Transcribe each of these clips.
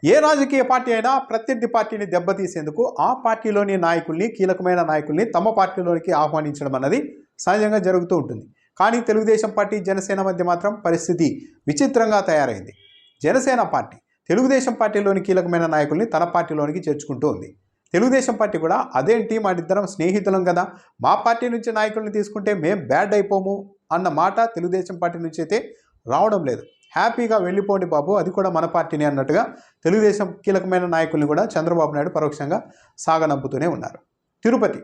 ఏ రాజకీయ పార్టీ అయినా ప్రత్యర్థి పార్టీని దెబ్బతీసేందుకు ఆ పార్టీలోని నాయకుల్ని, కీలకమైన నాయకుల్ని తమ పార్టీలోనికి ఆహ్వానించడం అన్నది సహజంగా జరుగుతూ ఉంటుంది. కానీ తెలుగుదేశం పార్టీ, జనసేన మధ్య మాత్రం పరిస్థితి విచిత్రంగా తయారైంది. జనసేన పార్టీ తెలుగుదేశం పార్టీలోని కీలకమైన నాయకుల్ని తన పార్టీలోనికి చేర్చుకుంటూ ఉంది. తెలుగుదేశం పార్టీ కూడా అదేంటి, మాదిద్దరం స్నేహితులం కదా, మా పార్టీ నుంచి నాయకుల్ని తీసుకుంటే మేం బ్యాడ్ అయిపోము అన్న మాట తెలుగుదేశం పార్టీ నుంచి అయితే రావడం లేదు. హ్యాపీగా వెళ్ళిపోండి బాబు, అది కూడా మన పార్టీని అన్నట్టుగా తెలుగుదేశం కీలకమైన నాయకుల్ని కూడా చంద్రబాబు నాయుడు పరోక్షంగా సాగనంపుతూనే ఉన్నారు. తిరుపతి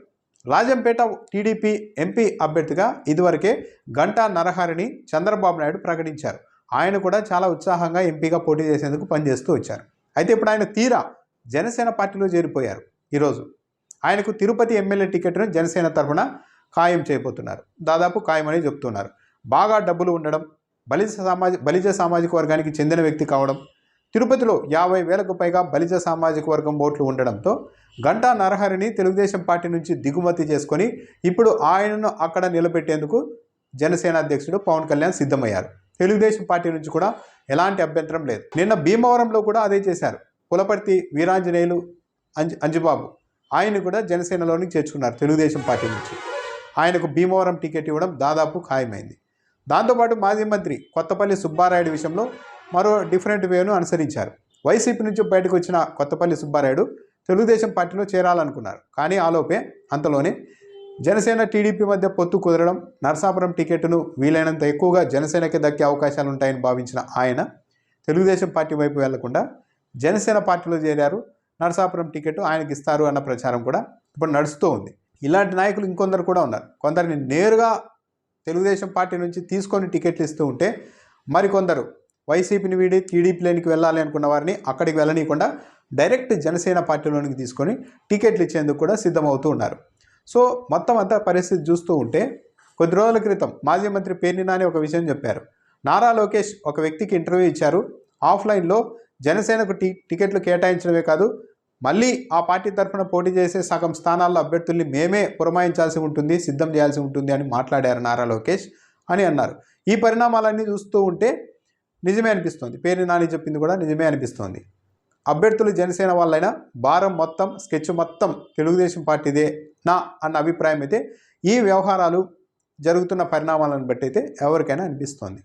రాజంపేట టీడీపీ ఎంపీ అభ్యర్థిగా ఇదివరకే గంటా నరహరిని చంద్రబాబు నాయుడు ప్రకటించారు. ఆయన కూడా చాలా ఉత్సాహంగా ఎంపీగా పోటీ చేసేందుకు పనిచేస్తూ వచ్చారు. అయితే ఇప్పుడు ఆయన తీరా జనసేన పార్టీలో చేరిపోయారు. ఈరోజు ఆయనకు తిరుపతి ఎమ్మెల్యే టికెట్ను జనసేన తరఫున ఖాయం చేయబోతున్నారు. దాదాపు ఖాయమని చెప్తున్నారు. బాగా డబ్బులు ఉండడం, బలిజ సామాజిక వర్గానికి చెందిన వ్యక్తి కావడం, తిరుపతిలో 50,000కు పైగా బలిజ సామాజిక వర్గం ఓట్లు ఉండడంతో గంటా నరహరిని తెలుగుదేశం పార్టీ నుంచి దిగుమతి చేసుకొని ఇప్పుడు ఆయనను అక్కడ నిలబెట్టేందుకు జనసేన అధ్యక్షుడు పవన్ కళ్యాణ్ సిద్ధమయ్యారు. తెలుగుదేశం పార్టీ నుంచి కూడా ఎలాంటి అభ్యంతరం లేదు. నిన్న భీమవరంలో కూడా అదే చేశారు. పులపర్తి వీరాంజనేయులు అంజుబాబు ఆయన్ని కూడా జనసేనలోనికి చేర్చుకున్నారు తెలుగుదేశం పార్టీ నుంచి. ఆయనకు భీమవరం టికెట్ ఇవ్వడం దాదాపు ఖాయమైంది. దాంతోపాటు మాజీ మంత్రి కొత్తపల్లి సుబ్బారాయుడు విషయంలో మరో డిఫరెంట్ వేను అనుసరించారు. వైసీపీ నుంచి బయటకు వచ్చిన కొత్తపల్లి సుబ్బారాయుడు తెలుగుదేశం పార్టీలో చేరాలనుకున్నారు. కానీ అంతలోనే జనసేన టీడీపీ మధ్య పొత్తు కుదరడం, నరసాపురం టికెట్ను వీలైనంత ఎక్కువగా జనసేనకి దక్కే అవకాశాలు ఉంటాయని భావించిన ఆయన తెలుగుదేశం పార్టీ వైపు వెళ్లకుండా జనసేన పార్టీలో చేరారు. నరసాపురం టికెట్ ఆయనకి ఇస్తారు అన్న ప్రచారం కూడా ఇప్పుడు నడుస్తూ ఉంది. ఇలాంటి నాయకులు ఇంకొందరు కూడా ఉన్నారు. కొందరిని నేరుగా తెలుగుదేశం పార్టీ నుంచి తీసుకొని టికెట్లు ఇస్తూ ఉంటే, మరికొందరు వైసీపీని వీడి టీడీపీలోనికి వెళ్ళాలి అనుకున్న వారిని అక్కడికి వెళ్ళనీయకుండా డైరెక్ట్ జనసేన పార్టీలోనికి తీసుకొని టికెట్లు ఇచ్చేందుకు కూడా సిద్ధమవుతూ ఉన్నారు. సో మొత్తం అంతా పరిస్థితి చూస్తూ ఉంటే, కొద్ది రోజుల క్రితం మాజీ మంత్రి పేర్ని నాని ఒక విషయం చెప్పారు. నారా లోకేష్ ఒక వ్యక్తికి ఇంటర్వ్యూ ఇచ్చారు. ఆఫ్లైన్లో జనసేనకు టికెట్లు కేటాయించడమే కాదు, మళ్ళీ ఆ పార్టీ తరఫున పోటీ చేసే సగం స్థానాల్లో అభ్యర్థుల్ని మేమే పురమాయించాల్సి ఉంటుంది, సిద్ధం చేయాల్సి ఉంటుంది అని మాట్లాడారు నారా లోకేష్ అని అన్నారు. ఈ పరిణామాలన్నీ చూస్తూ ఉంటే నిజమే అనిపిస్తోంది. పేర్ని నాని చెప్పింది కూడా నిజమే అనిపిస్తోంది. అభ్యర్థులు జనసేన వాళ్ళైనా భారం మొత్తం, స్కెచ్ మొత్తం తెలుగుదేశం పార్టీదే నా అన్న అభిప్రాయం అయితే ఈ వ్యవహారాలు జరుగుతున్న పరిణామాలను బట్టి అయితే ఎవరికైనా అనిపిస్తోంది.